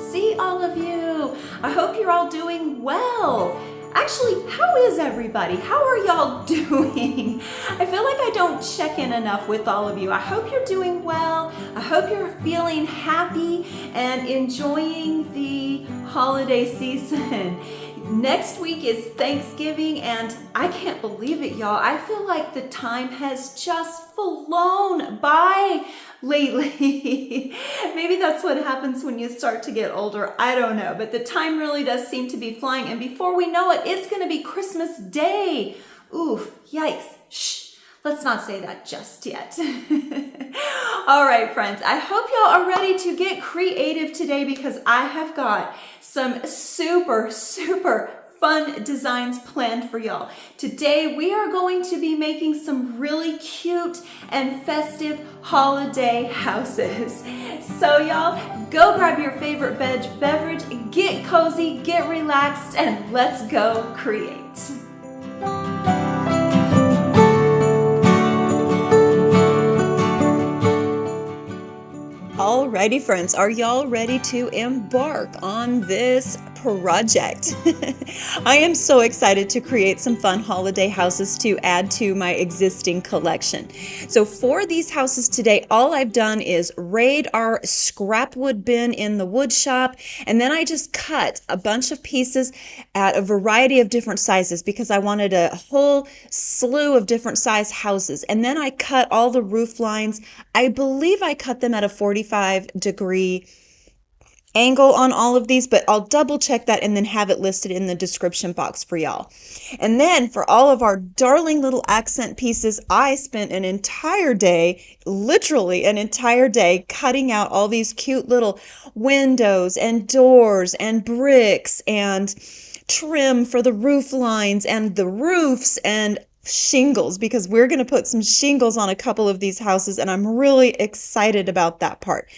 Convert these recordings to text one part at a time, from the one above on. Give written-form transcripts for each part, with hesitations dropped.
see all of you. I hope you're all doing well. Actually, how is everybody? How are y'all doing? I feel like I don't check in enough with all of you. I hope you're doing well. I hope you're feeling happy and enjoying the holiday season. Next week is Thanksgiving, and I can't believe it, y'all. I feel like the time has just flown by lately. Maybe that's what happens when you start to get older. I don't know, but the time really does seem to be flying, and before we know it, it's going to be Christmas Day. Oof, yikes. Shh. Let's not say that just yet. All right, friends, I hope y'all are ready to get creative today because I have got some super fun designs planned for y'all. Today, we are going to be making some really cute and festive holiday houses. So y'all, go grab your favorite beverage, get cozy, get relaxed, and let's go create. Alrighty, friends, are y'all ready to embark on this project? I am so excited to create some fun holiday houses to add to my existing collection. So for these houses today, all I've done is raid our scrap wood bin in the wood shop, and then I just cut a bunch of pieces at a variety of different sizes because I wanted a whole slew of different size houses. And then I cut all the roof lines. I believe I cut them at a 45-degree angle on all of these, but I'll double check that and then have it listed in the description box for y'all. And then for all of our darling little accent pieces, I spent an entire day, literally an entire day, cutting out all these cute little windows and doors and bricks and trim for the roof lines and the roofs and shingles, because we're going to put some shingles on a couple of these houses, and I'm really excited about that part.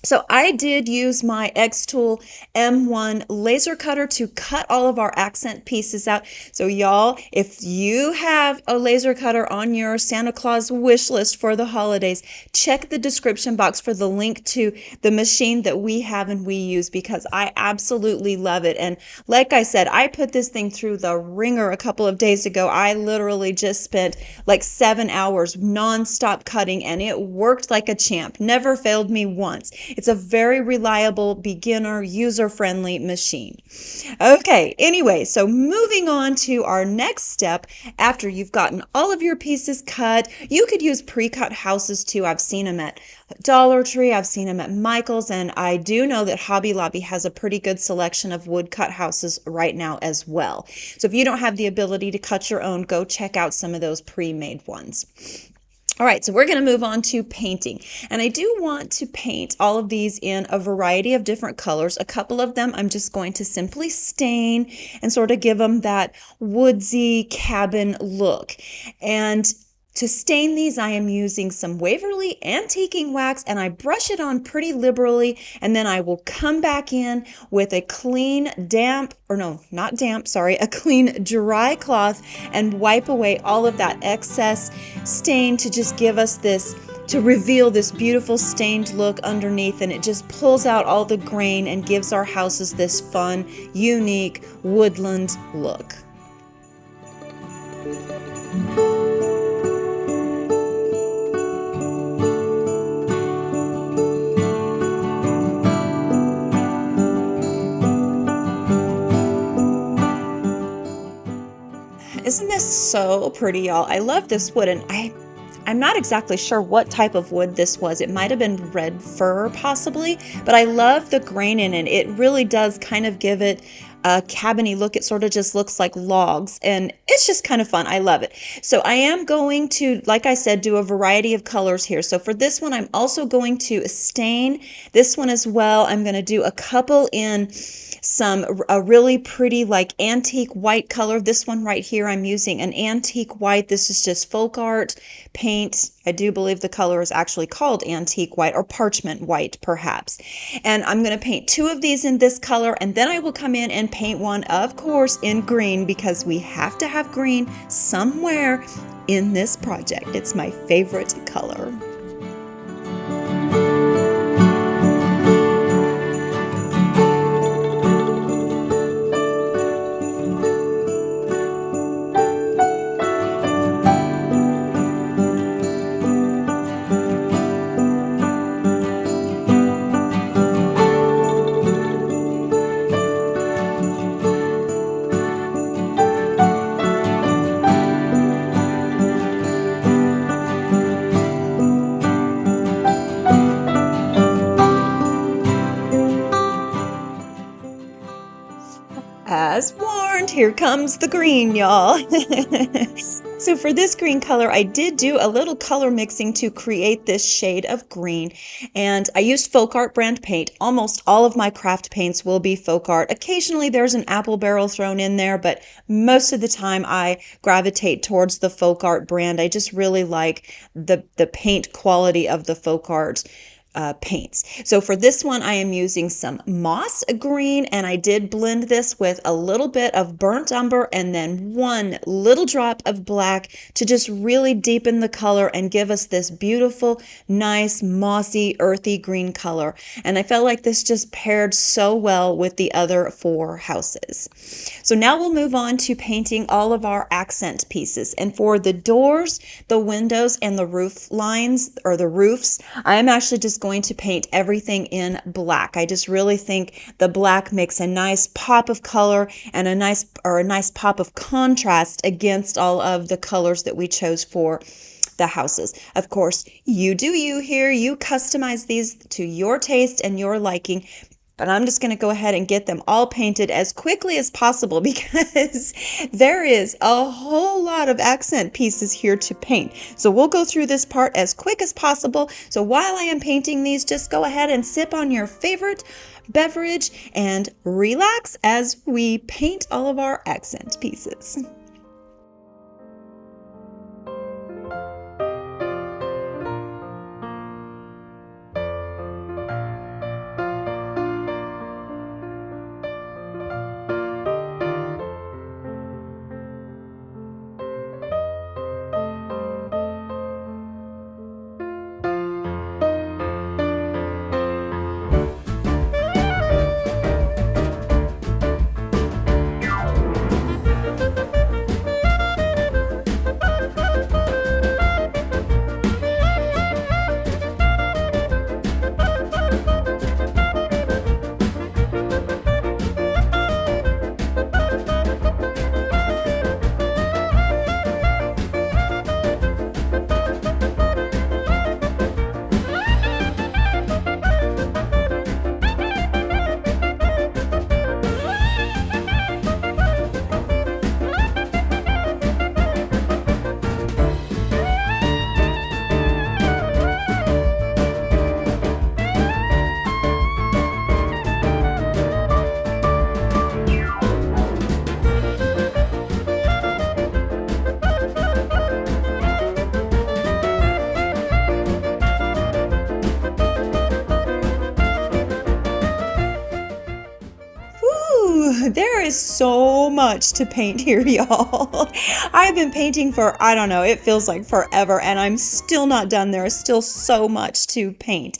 So I did use my Xtool M1 laser cutter to cut all of our accent pieces out. So y'all, if you have a laser cutter on your Santa Claus wish list for the holidays, check the description box for the link to the machine that we have and we use, because I absolutely love it. And like I said, I put this thing through the ringer a couple of days ago. I literally just spent like 7 hours nonstop cutting, and it worked like a champ. Never failed me once. It's a very reliable, beginner, user-friendly machine. Okay, anyway, so moving on to our next step. After you've gotten all of your pieces cut, you could use pre-cut houses too. I've seen them at Dollar Tree, I've seen them at Michael's, and I do know that Hobby Lobby has a pretty good selection of wood-cut houses right now as well. So if you don't have the ability to cut your own, go check out some of those pre-made ones. All right, so we're going to move on to painting. And I do want to paint all of these in a variety of different colors. A couple of them I'm just going to simply stain and sort of give them that woodsy cabin look. And to stain these, I am using some Waverly Antiquing Wax, and I brush it on pretty liberally, and then I will come back in with a clean a clean dry cloth and wipe away all of that excess stain to just give us this, to reveal this beautiful stained look underneath, and it just pulls out all the grain and gives our houses this fun, unique woodland look. Isn't this so pretty, y'all? I love this wood, and I'm not exactly sure what type of wood this was. It might have been red fir possibly, but I love the grain in it. It really does kind of give it a cabiny look. It sort of just looks like logs, and it's just kind of fun. I love it. So I am going to, like I said, do a variety of colors here. So for this one, I'm also going to stain this one as well. I'm going to do a couple in a really pretty like antique white color. This one right here, I'm using an antique white. This is just folk art paint. I do believe the color is actually called antique white or parchment white perhaps. And I'm going to paint two of these in this color, and then I will come in and paint one, of course, in green, because we have to have green somewhere in this project. It's my favorite color. As warned, here comes the green, y'all. So for this green color, I did do a little color mixing to create this shade of green. And I used Folk Art brand paint. Almost all of my craft paints will be Folk Art. Occasionally there's an apple barrel thrown in there, but most of the time I gravitate towards the Folk Art brand. I just really like the paint quality of the Folk Art paints. So for this one, I am using some moss green, and I did blend this with a little bit of burnt umber and then one little drop of black to just really deepen the color and give us this beautiful, nice, mossy, earthy green color. And I felt like this just paired so well with the other four houses. So now we'll move on to painting all of our accent pieces. And for the doors, the windows, and the roof lines, or the roofs, I am actually just going to paint everything in black. I just really think the black makes a nice pop of color and a nice pop of contrast against all of the colors that we chose for the houses. Of course, you do you here. You customize these to your taste and your liking. But I'm just going to go ahead and get them all painted as quickly as possible because there is a whole lot of accent pieces here to paint. So we'll go through this part as quick as possible. So while I am painting these, just go ahead and sip on your favorite beverage and relax as we paint all of our accent pieces. There is so much to paint here, y'all. I've been painting for, I don't know, it feels like forever, and I'm still not done. There is still so much to paint.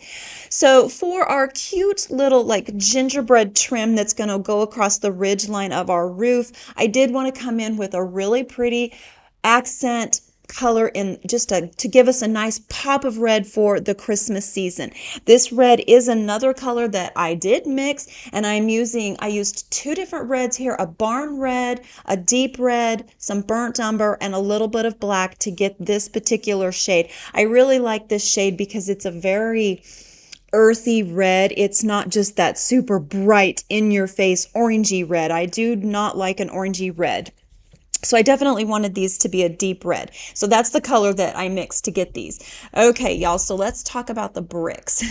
So for our cute little like gingerbread trim that's going to go across the ridge line of our roof, I did want to come in with a really pretty accent color in just to give us a nice pop of red for the Christmas season. This red is another color that I did mix, and I used two different reds here, a barn red, a deep red, some burnt umber, and a little bit of black to get this particular shade. I really like this shade because it's a very earthy red. It's not just that super bright in your face orangey red. I do not like an orangey red. So I definitely wanted these to be a deep red. So that's the color that I mixed to get these. Okay, y'all, so let's talk about the bricks.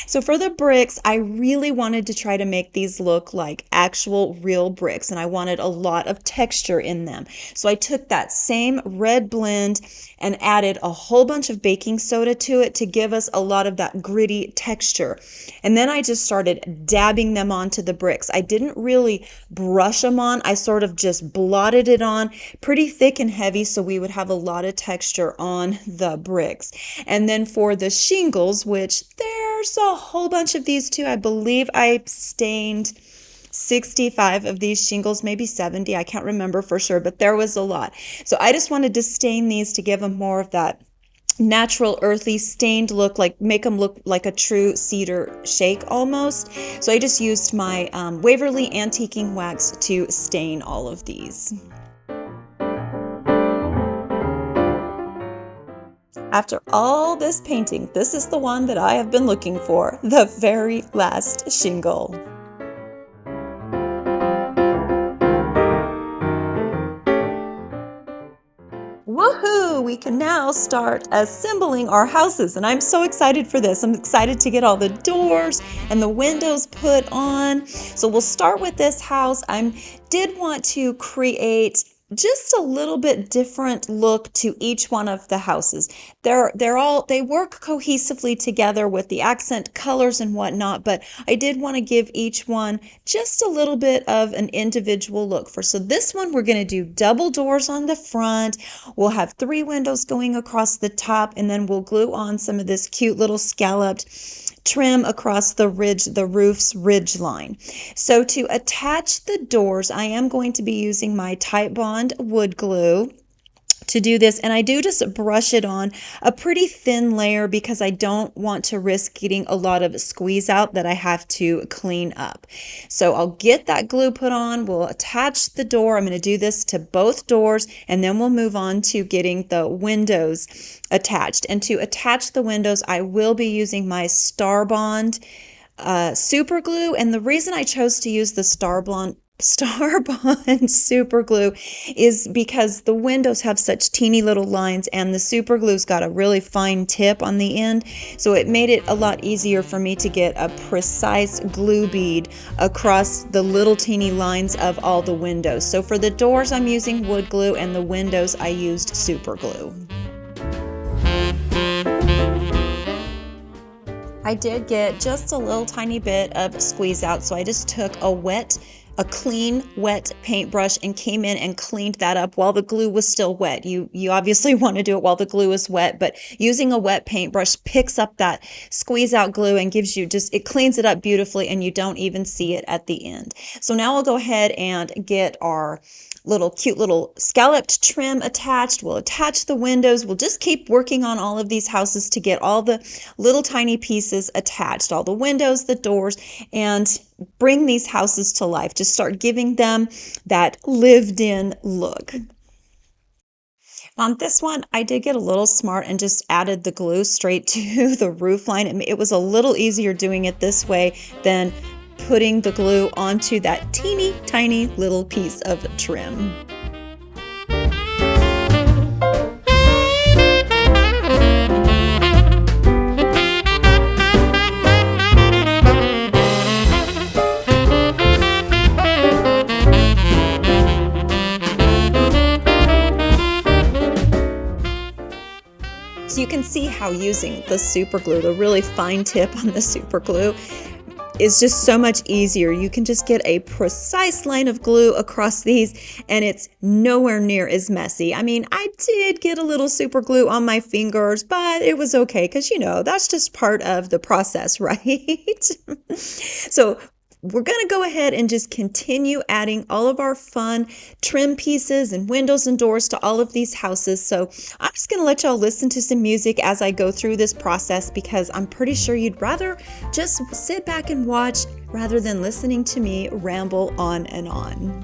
So for the bricks, I really wanted to try to make these look like actual real bricks, and I wanted a lot of texture in them. So I took that same red blend and added a whole bunch of baking soda to it to give us a lot of that gritty texture. And then I just started dabbing them onto the bricks. I didn't really brush them on. I sort of just blotted it on pretty thick and heavy so we would have a lot of texture on the bricks. And then for the shingles, which there's a whole bunch of these too. I believe I stained 65 of these shingles, maybe 70. I can't remember for sure, but there was a lot. So I just wanted to stain these to give them more of that natural earthy stained look, like make them look like a true cedar shake almost. So I just used my Waverly Antiquing Wax to stain all of these. After all this painting, this is the one that I have been looking for, the very last shingle. we can now start assembling our houses. And I'm so excited for this. I'm excited to get all the doors and the windows put on. So we'll start with this house. I did want to create just a little bit different look to each one of the houses. They work cohesively together with the accent colors and whatnot, but I did want to give each one just a little bit of an individual look. So this one, we're going to do double doors on the front. We'll have 3 windows going across the top, and then we'll glue on some of this cute little scalloped trim across the roof's ridge line. So to attach the doors, I am going to be using my Titebond wood glue to do this, and I do just brush it on a pretty thin layer because I don't want to risk getting a lot of squeeze out that I have to clean up. So I'll get that glue put on, we'll attach the door. I'm going to do this to both doors, and then we'll move on to getting the windows attached. And to attach the windows, I will be using my Starbond super glue, and the reason I chose to use the Starbond super glue is because the windows have such teeny little lines, and the super glue's got a really fine tip on the end, so it made it a lot easier for me to get a precise glue bead across the little teeny lines of all the windows. So for the doors, I'm using wood glue, and the windows I used super glue. I did get just a little tiny bit of squeeze out, so I just took a clean wet paintbrush and came in and cleaned that up while the glue was still wet. You obviously want to do it while the glue is wet, but using a wet paintbrush picks up that squeeze out glue and gives you it cleans it up beautifully, and you don't even see it at the end. So now we'll go ahead and get our cute little scalloped trim attached. We'll attach the windows. We'll just keep working on all of these houses to get all the little tiny pieces attached, all the windows, the doors, and bring these houses to life. Just start giving them that lived in look. On this one, I did get a little smart and just added the glue straight to the roof line. It was a little easier doing it this way than putting the glue onto that teeny tiny little piece of trim. So you can see how using the super glue, the really fine tip on the super glue, is just so much easier. You can just get a precise line of glue across these, and it's nowhere near as messy. I mean, I did get a little super glue on my fingers, but it was okay because, that's just part of the process, right? So we're going to go ahead and just continue adding all of our fun trim pieces and windows and doors to all of these houses. So I'm just going to let y'all listen to some music as I go through this process, because I'm pretty sure you'd rather just sit back and watch rather than listening to me ramble on and on.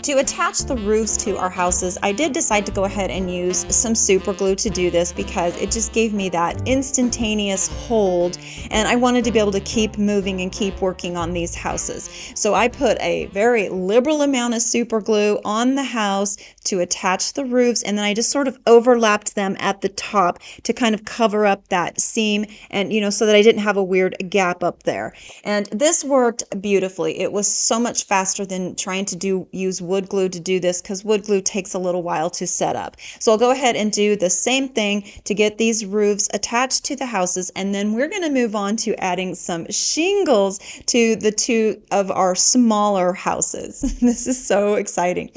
To attach the roofs to our houses, I did decide to go ahead and use some super glue to do this because it just gave me that instantaneous hold, and I wanted to be able to keep moving and keep working on these houses. So I put a very liberal amount of super glue on the house to attach the roofs, and then I just sort of overlapped them at the top to kind of cover up that seam, and so that I didn't have a weird gap up there. And this worked beautifully. It was so much faster than trying to use wood glue to do this, because wood glue takes a little while to set up. So I'll go ahead and do the same thing to get these roofs attached to the houses, and then we're going to move on to adding some shingles to the 2 of our smaller houses. This is so exciting.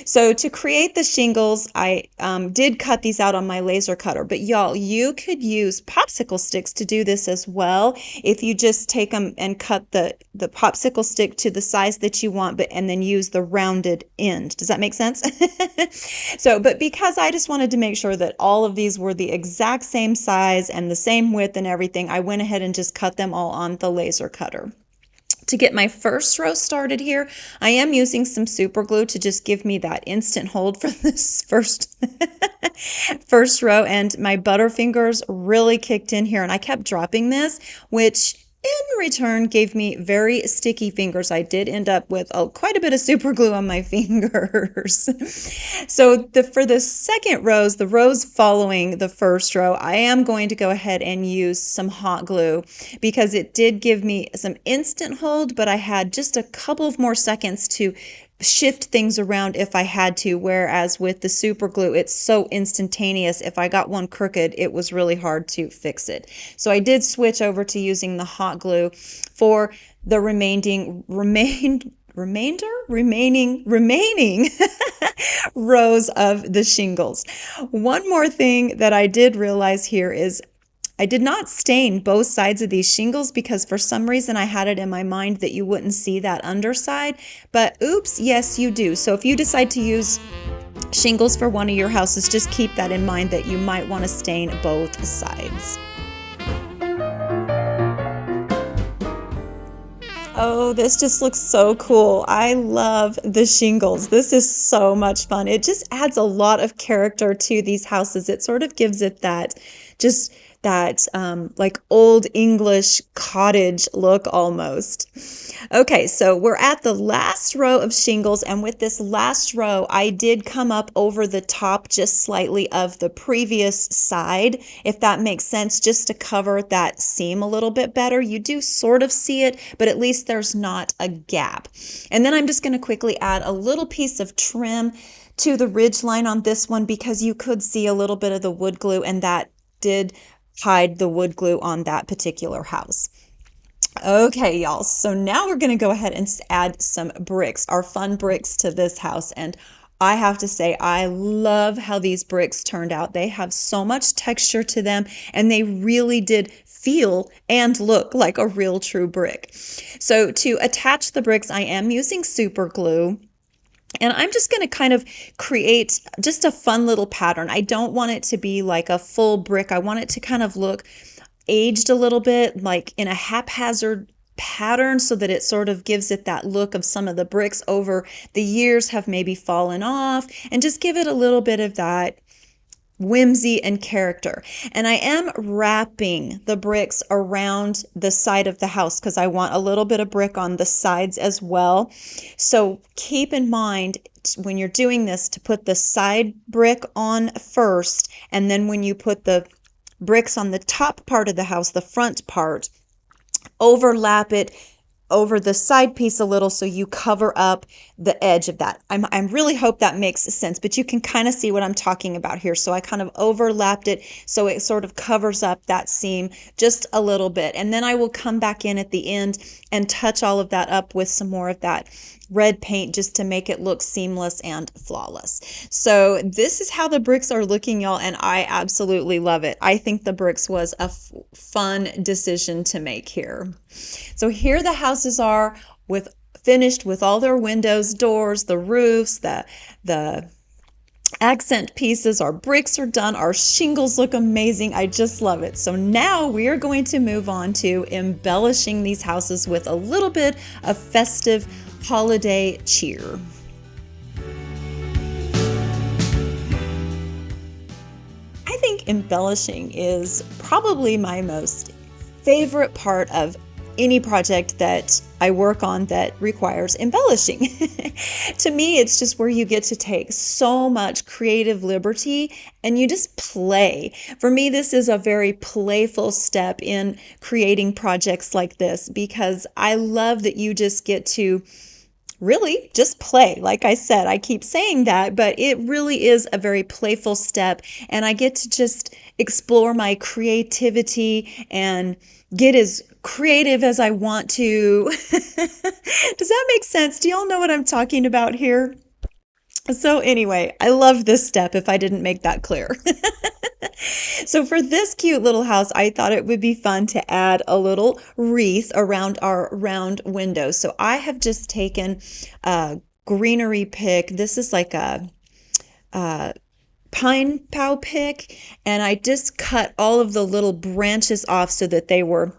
So to create the shingles, I did cut these out on my laser cutter, but y'all, you could use popsicle sticks to do this as well. If you just take them and cut the popsicle stick to the size that you want, and then use the rounded end. Does that make sense? So, but because I just wanted to make sure that all of these were the exact same size and the same width and everything, I went ahead and just cut them all on the laser cutter. To get my first row started here, I am using some super glue to just give me that instant hold for this first row, and my Butterfingers really kicked in here, and I kept dropping this, which in return gave me very sticky fingers. I did end up with quite a bit of super glue on my fingers. So for the second rows, the rows following the first row, I am going to go ahead and use some hot glue because it did give me some instant hold, but I had just a couple of more seconds to shift things around if I had to, whereas with the super glue, it's so instantaneous. If I got one crooked, it was really hard to fix it. So I did switch over to using the hot glue for the remaining rows of the shingles. One more thing that I did realize here is I did not stain both sides of these shingles because for some reason I had it in my mind that you wouldn't see that underside, but oops, yes you do. So if you decide to use shingles for one of your houses, just keep that in mind that you might want to stain both sides. Oh, this just looks so cool. I love the shingles. This is so much fun. It just adds a lot of character to these houses. It sort of gives it that like old English cottage look almost. Okay, so we're at the last row of shingles, and with this last row, I did come up over the top just slightly of the previous side, if that makes sense, just to cover that seam a little bit better. You do sort of see it, but at least there's not a gap. And then I'm just going to quickly add a little piece of trim to the ridge line on this one because you could see a little bit of the wood glue, and that did hide the wood glue on that particular house. Okay, y'all, so now we're going to go ahead and add some bricks, our fun bricks to this house. And I have to say, I love how these bricks turned out. They have so much texture to them, and they really did feel and look like a real true brick. So to attach the bricks, I am using super glue. And I'm just going to kind of create just a fun little pattern. I don't want it to be like a full brick. I want it to kind of look aged a little bit, like in a haphazard pattern, so that it sort of gives it that look of some of the bricks over the years have maybe fallen off, and just give it a little bit of that whimsy and character. And I am wrapping the bricks around the side of the house because I want a little bit of brick on the sides as well. So keep in mind when you're doing this to put the side brick on first, and then when you put the bricks on the top part of the house, the front part, overlap it over the side piece a little so you cover up the edge of that. I really hope that makes sense, but you can kind of see what I'm talking about here. So I kind of overlapped it so it sort of covers up that seam just a little bit. And then I will come back in at the end and touch all of that up with some more of that red paint just to make it look seamless and flawless. So this is how the bricks are looking, y'all, and I absolutely love it. I think the bricks was a fun decision to make here. So here the houses are finished with all their windows, doors, the roofs, the accent pieces. Our bricks are done. Our shingles look amazing. I just love it. So now we are going to move on to embellishing these houses with a little bit of festive holiday cheer. I think embellishing is probably my most favorite part of any project that I work on that requires embellishing. To me, it's just where you get to take so much creative liberty and you just play. For me, this is a very playful step in creating projects like this because I love that you just get to really just play. Like I said, I keep saying that, but it really is a very playful step, and I get to just explore my creativity and get as creative as I want to. Does that make sense? Do y'all know what I'm talking about here? So anyway, I love this step if I didn't make that clear. So for this cute little house, I thought it would be fun to add a little wreath around our round window. So I have just taken a greenery pick. This is like a pine pow pick, and I just cut all of the little branches off so that they were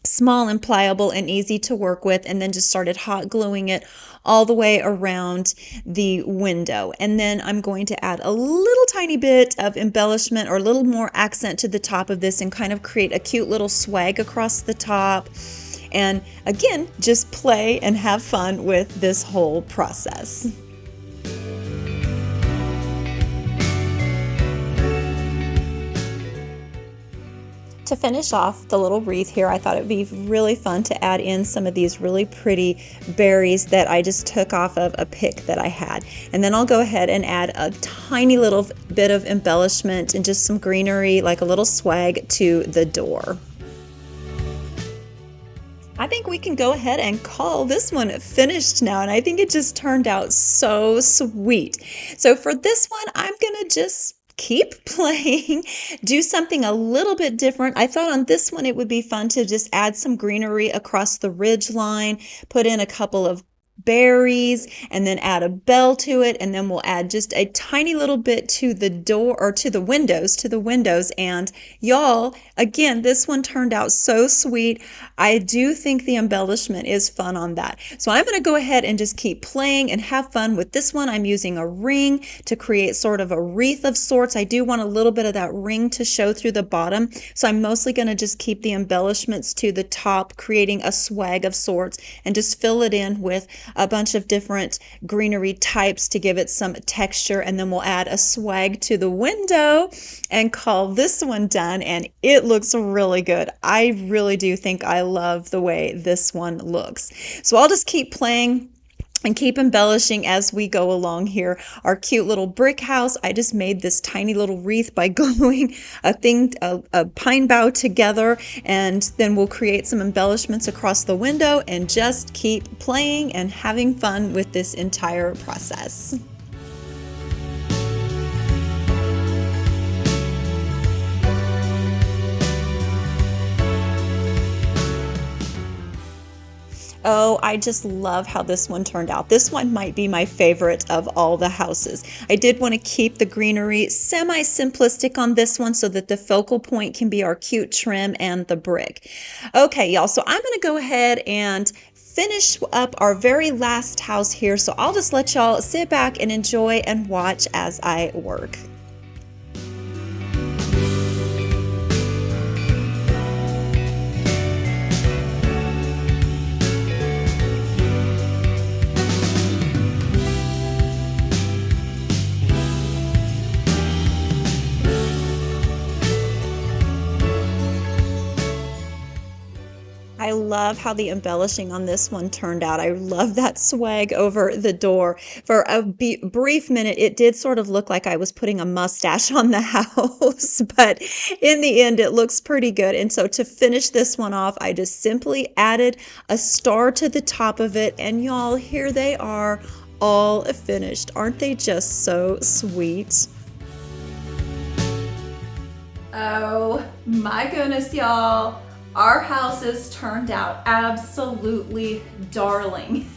small and pliable and easy to work with, and then just started hot gluing it all the way around the window. And then I'm going to add a little tiny bit of embellishment or a little more accent to the top of this and kind of create a cute little swag across the top. And again, just play and have fun with this whole process. To finish off the little wreath here, I thought it would be really fun to add in some of these really pretty berries that I just took off of a pick that I had. And then I'll go ahead and add a tiny little bit of embellishment and just some greenery, like a little swag to the door. I think we can go ahead and call this one finished now, and I think it just turned out so sweet. So for this one, I'm gonna just keep playing, do something a little bit different. I thought on this one it would be fun to just add some greenery across the ridge line, put in a couple of berries, and then add a bell to it, and then we'll add just a tiny little bit to the door or to the windows. And y'all, again, this one turned out so sweet. I do think the embellishment is fun on that. So I'm going to go ahead and just keep playing and have fun with this one. I'm using a ring to create sort of a wreath of sorts. I do want a little bit of that ring to show through the bottom, so I'm mostly going to just keep the embellishments to the top, creating a swag of sorts, and just fill it in with a bunch of different greenery types to give it some texture. And then we'll add a swag to the window and call this one done, and it looks really good. I really do think I love the way this one looks. So I'll just keep playing and keep embellishing as we go along here. Our cute little brick house, I just made this tiny little wreath by gluing a pine bough together, and then we'll create some embellishments across the window and just keep playing and having fun with this entire process. Oh, I just love how this one turned out. This one might be my favorite of all the houses. I did want to keep the greenery semi-simplistic on this one so that the focal point can be our cute trim and the brick. Okay, y'all, so I'm going to go ahead and finish up our very last house here. So I'll just let y'all sit back and enjoy and watch as I work. I love how the embellishing on this one turned out. I love that swag over the door. For a brief minute, it did sort of look like I was putting a mustache on the house, but in the end, it looks pretty good. And so to finish this one off, I just simply added a star to the top of it. And y'all, here they are, all finished. Aren't they just so sweet? Oh my goodness, y'all. Our houses turned out absolutely darling.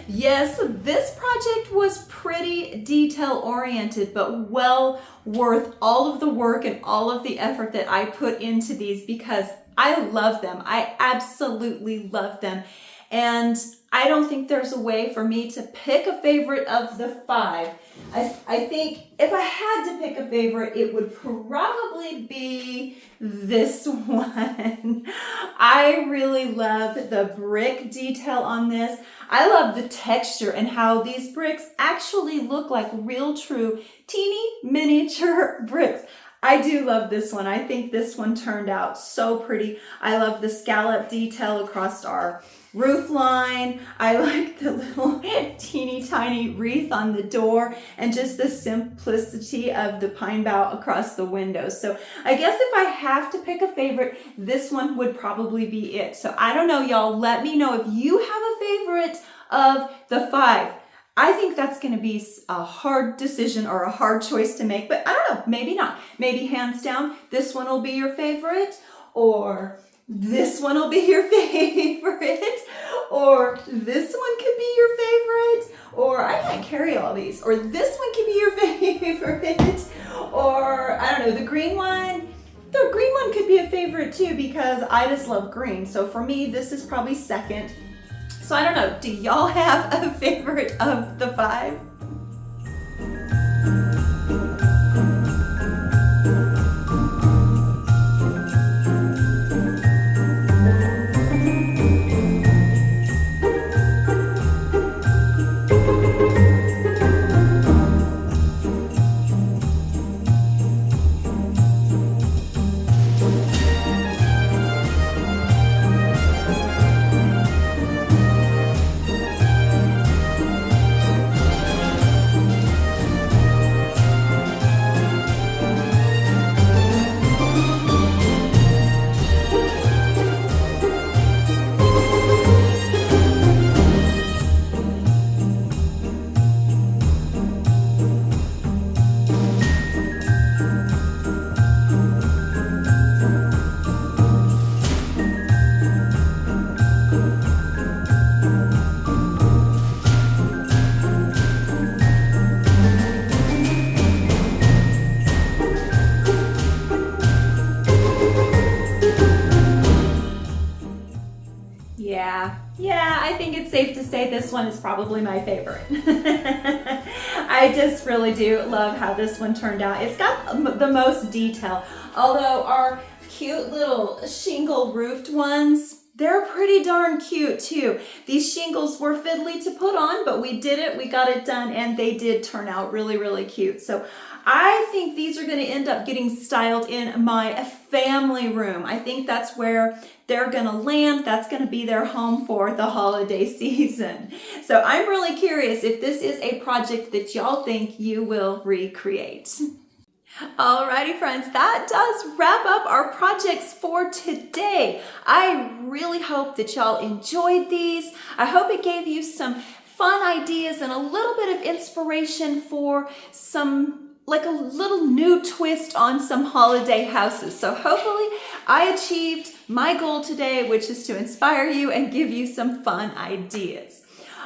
Yes, this project was pretty detail oriented, but well worth all of the work and all of the effort that I put into these because I love them. I absolutely love them. And I don't think there's a way for me to pick a favorite of the 5. I think if I had to pick a favorite, it would probably be this one. I really love the brick detail on this. I love the texture and how these bricks actually look like real true teeny miniature bricks. I do love this one. I think this one turned out so pretty. I love the scallop detail across our roof line. I like the little teeny tiny wreath on the door and just the simplicity of the pine bough across the window. So I guess if I have to pick a favorite, this one would probably be it. So I don't know, y'all. Let me know if you have a favorite of the 5. I think that's going to be a hard decision or a hard choice to make, but I don't know, maybe not. Maybe hands down, this one will be your favorite, or this one will be your favorite, or this one could be your favorite, or I can't carry all these, or this one could be your favorite, or I don't know, the green one. The green one could be a favorite too because I just love green. So for me, this is probably second. So I don't know, do y'all have a favorite of the 5? Yeah, I think it's safe to say this one is probably my favorite. I just really do love how this one turned out. It's got the most detail, although our cute little shingle roofed ones, they're pretty darn cute too. These shingles were fiddly to put on, but we did it, we got it done, and they did turn out really, really cute. So I think these are going to end up getting styled in my family room. I think that's where they're going to land. That's going to be their home for the holiday season. So I'm really curious if this is a project that y'all think you will recreate. Alrighty friends, that does wrap up our projects for today. I really hope that y'all enjoyed these. I hope it gave you some fun ideas and a little bit of inspiration for like a little new twist on some holiday houses. So hopefully I achieved my goal today, which is to inspire you and give you some fun ideas.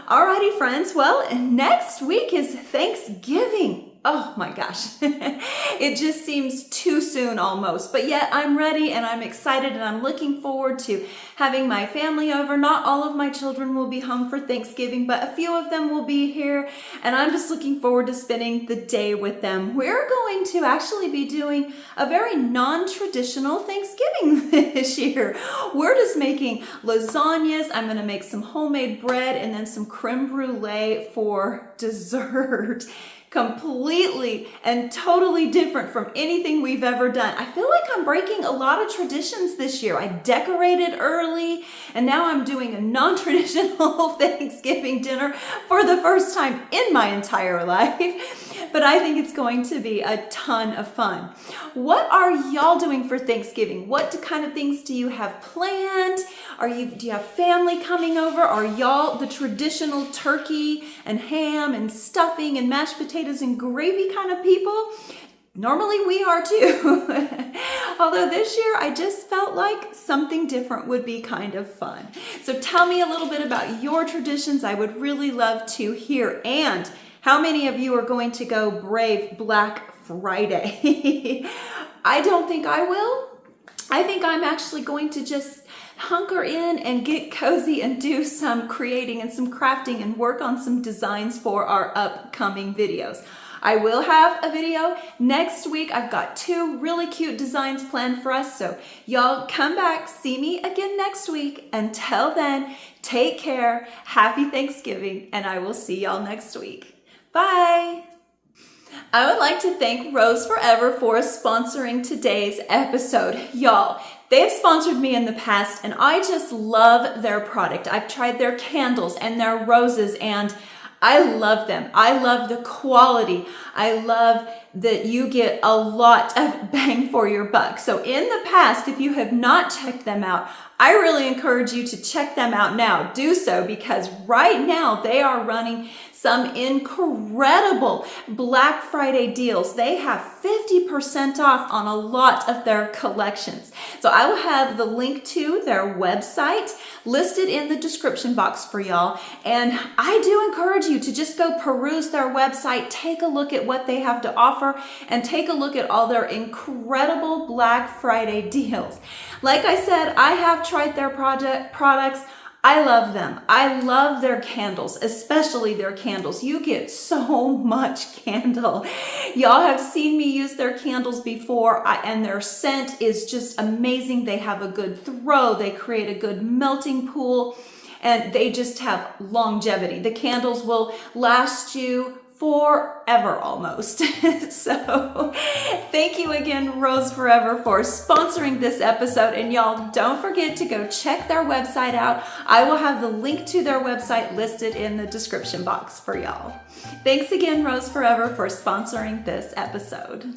Alrighty friends, well, next week is Thanksgiving. Oh my gosh, it just seems too soon almost, but yet I'm ready and I'm excited and I'm looking forward to having my family over. Not all of my children will be home for Thanksgiving, but a few of them will be here and I'm just looking forward to spending the day with them. We're going to actually be doing a very non-traditional Thanksgiving this year. We're just making lasagnas. I'm going to make some homemade bread and then some creme brulee for dessert. Completely and totally different from anything we've ever done. I feel like I'm breaking a lot of traditions this year. I decorated early and now I'm doing a non-traditional Thanksgiving dinner for the first time in my entire life. But I think it's going to be a ton of fun. What are y'all doing for Thanksgiving? What kind of things do you have planned? Do you have family coming over? Are y'all the traditional turkey and ham and stuffing and mashed potatoes and gravy kind of people? Normally we are too. Although this year I just felt like something different would be kind of fun. So tell me a little bit about your traditions. I would really love to hear. And how many of you are going to go brave Black Friday? I don't think I will. I think I'm actually going to just hunker in and get cozy and do some creating and some crafting and work on some designs for our upcoming videos. I will have a video next week. I've got 2 really cute designs planned for us. So y'all come back, see me again next week. Until then, take care, happy Thanksgiving, and I will see y'all next week. Bye. I would like to thank Rose Forever for sponsoring today's episode. Y'all, they've sponsored me in the past and I just love their product. I've tried their candles and their roses and I love them. I love the quality. I love that you get a lot of bang for your buck. So in the past, if you have not checked them out, I really encourage you to check them out now. Do so, because right now they are running some incredible Black Friday deals. They have 50% off on a lot of their collections. So I will have the link to their website listed in the description box for y'all. And I do encourage you to just go peruse their website, take a look at what they have to offer, and take a look at all their incredible Black Friday deals. Like I said, I have tried their products. I love them. I love their candles, especially their candles. You get so much candle. Y'all have seen me use their candles before, and their scent is just amazing. They have a good throw. They create a good melting pool, and they just have longevity. The candles will last you forever almost. So thank you again, Rose Forever, for sponsoring this episode. And y'all, don't forget to go check their website out. I will have the link to their website listed in the description box for y'all. Thanks again, Rose Forever, for sponsoring this episode.